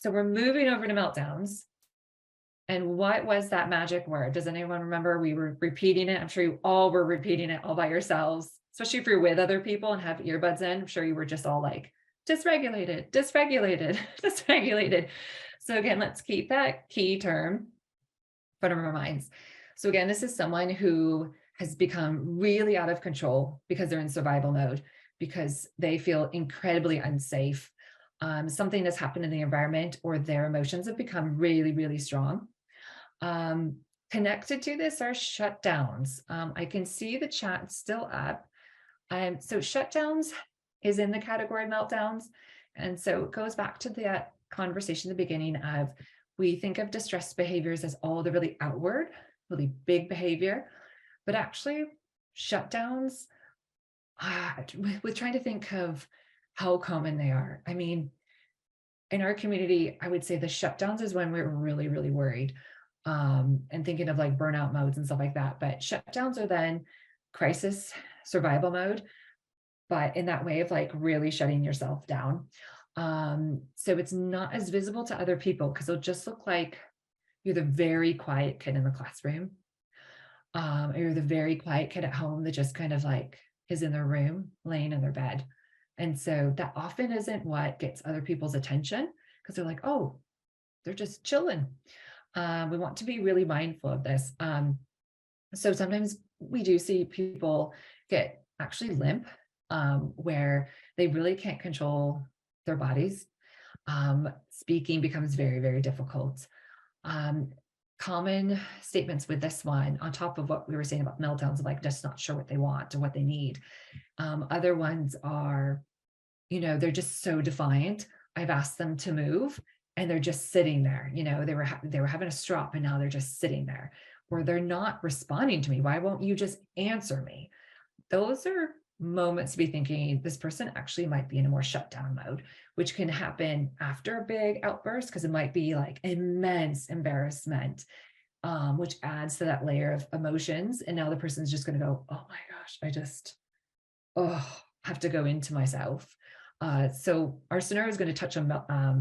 So we're moving over to meltdowns. And what was that magic word? Does anyone remember? We were repeating it. I'm sure you all were repeating it all by yourselves, especially if you're with other people and have earbuds in. I'm sure you were just all like, dysregulated, dysregulated, dysregulated. So again, let's keep that key term front of our minds. So again, this is someone who has become really out of control because they're in survival mode, because they feel incredibly unsafe. Something has happened in the environment, or their emotions have become really, really strong. Connected to this are shutdowns. I can see the chat still up. So shutdowns is in the category of meltdowns. And so it goes back to that conversation at the beginning of, we think of distress behaviors as all the really outward, really big behavior, but actually shutdowns, with trying to think of how common they are. I mean, in our community, I would say the shutdowns is when we're really, really worried, and thinking of like burnout modes and stuff like that. But shutdowns are then crisis survival mode, but in that way of like really shutting yourself down. So it's not as visible to other people because it'll just look like you're the very quiet kid in the classroom. Or you're the very quiet kid at home that just kind of like is in their room, laying in their bed. And so that often isn't what gets other people's attention, because they're like, oh, they're just chilling. We want to be really mindful of this. So sometimes we do see people get actually limp, where they really can't control their bodies. Speaking becomes very, very difficult. Common statements with this one, on top of what we were saying about meltdowns, like just not sure what they want or what they need. Other ones are, they're just so defiant. I've asked them to move and they're just sitting there. They were having a strop and now they're just sitting there, or they're not responding to me. Why won't you just answer me? Those are moments to be thinking this person actually might be in a more shutdown mode, which can happen after a big outburst, because it might be like immense embarrassment, which adds to that layer of emotions. And now the person's just going to go, oh my gosh, I just have to go into myself. So our scenario is going to touch on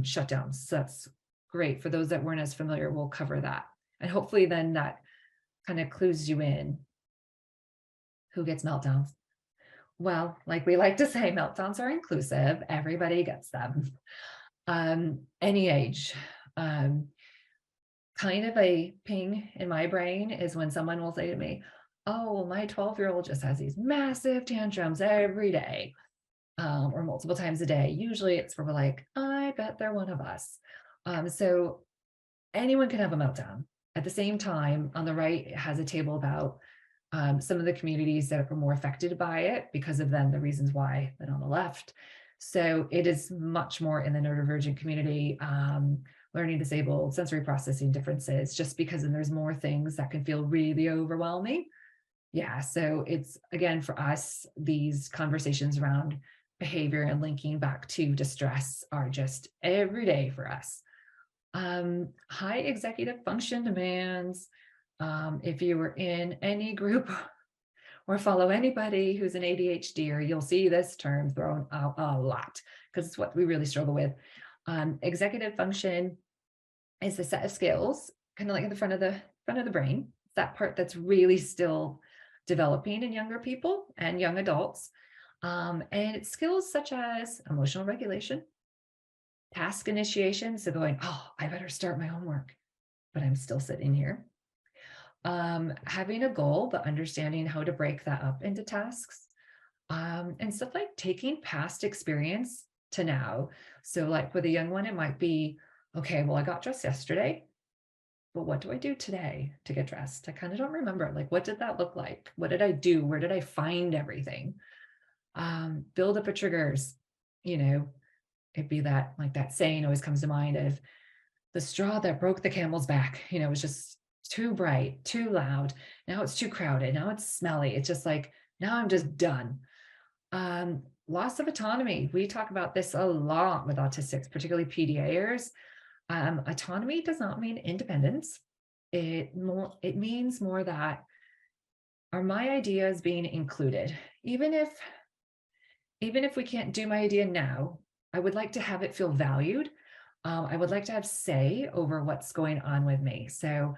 shutdowns. So that's great. For those that weren't as familiar, we'll cover that. And hopefully then that kind of clues you in who gets meltdowns. Well, like we like to say, meltdowns are inclusive. Everybody gets them. Any age. Kind of a ping in my brain is when someone will say to me, oh, my 12-year-old just has these massive tantrums every day, or multiple times a day. Usually it's for like, I bet they're one of us. So anyone can have a meltdown. At the same time, on the right, it has a table about some of the communities that are more affected by it because of then the reasons why, than on the left. So it is much more in the neurodivergent community, learning disabled, sensory processing differences, just because then there's more things that can feel really overwhelming. Yeah, so it's, again, for us, these conversations around behavior and linking back to distress are just every day for us. High executive function demands. If you were in any group or follow anybody who's an ADHDer, you'll see this term thrown out a lot because it's what we really struggle with. Executive function is the set of skills, kind of like in the front of the brain. It's that part that's really still developing in younger people and young adults. And it's skills such as emotional regulation, task initiation. So going, oh, I better start my homework, but I'm still sitting here. Having a goal, but understanding how to break that up into tasks, and stuff like taking past experience to now. So like with a young one, it might be, okay, well, I got dressed yesterday, but what do I do today to get dressed? I kind of don't remember. Like, what did that look like? What did I do? Where did I find everything? Build up a triggers, it'd be that, like that saying always comes to mind of the straw that broke the camel's back. It was just too bright, too loud. Now it's too crowded. Now it's smelly. It's just like, now I'm just done. Loss of autonomy. We talk about this a lot with autistics, particularly PDAers. Autonomy does not mean independence. It means more that are my ideas being included? Even if we can't do my idea now, I would like to have it feel valued. I would like to have say over what's going on with me. So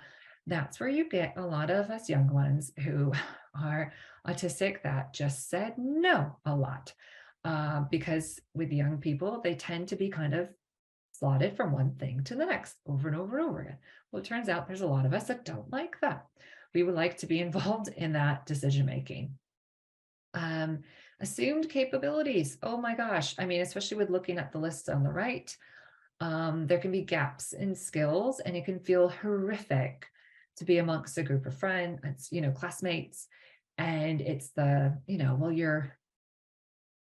that's where you get a lot of us young ones who are autistic that just said no a lot. Because with young people, they tend to be kind of slotted from one thing to the next over and over and over again. Well, it turns out there's a lot of us that don't like that. We would like to be involved in that decision making. Um, Assumed capabilities. Oh my gosh. I mean, especially with looking at the list on the right, there can be gaps in skills, and it can feel horrific to be amongst a group of friends, it's, classmates, and it's well, you're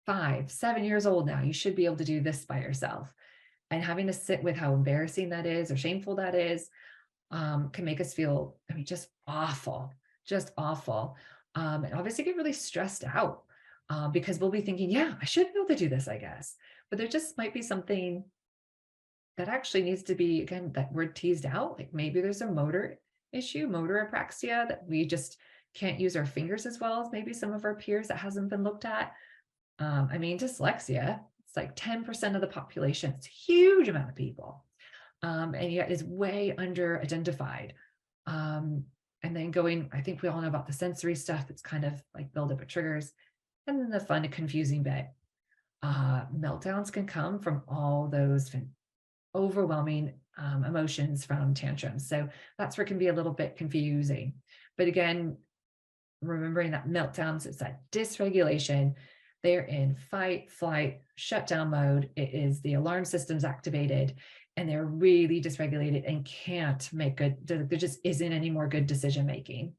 5, 7 years old now. You should be able to do this by yourself. And having to sit with how embarrassing that is or shameful that is, can make us feel, I mean, just awful, just awful. And obviously get really stressed out, because we'll be thinking, yeah, I should be able to do this, I guess. But there just might be something that actually needs to be, again, that word teased out. Like maybe there's a motor issue, motor apraxia, that we just can't use our fingers as well as maybe some of our peers that hasn't been looked at. I mean, dyslexia, it's like 10% of the population. It's a huge amount of people. And yet is way under identified. And then going, I think we all know about the sensory stuff. It's kind of like buildup of triggers. And then the fun and confusing bit. Meltdowns can come from all those overwhelming emotions from tantrums. So that's where it can be a little bit confusing. But again, remembering that meltdowns, it's that dysregulation. They're in fight, flight, shutdown mode. It is the alarm system's activated, and they're really dysregulated and can't make good, there just isn't any more good decision making.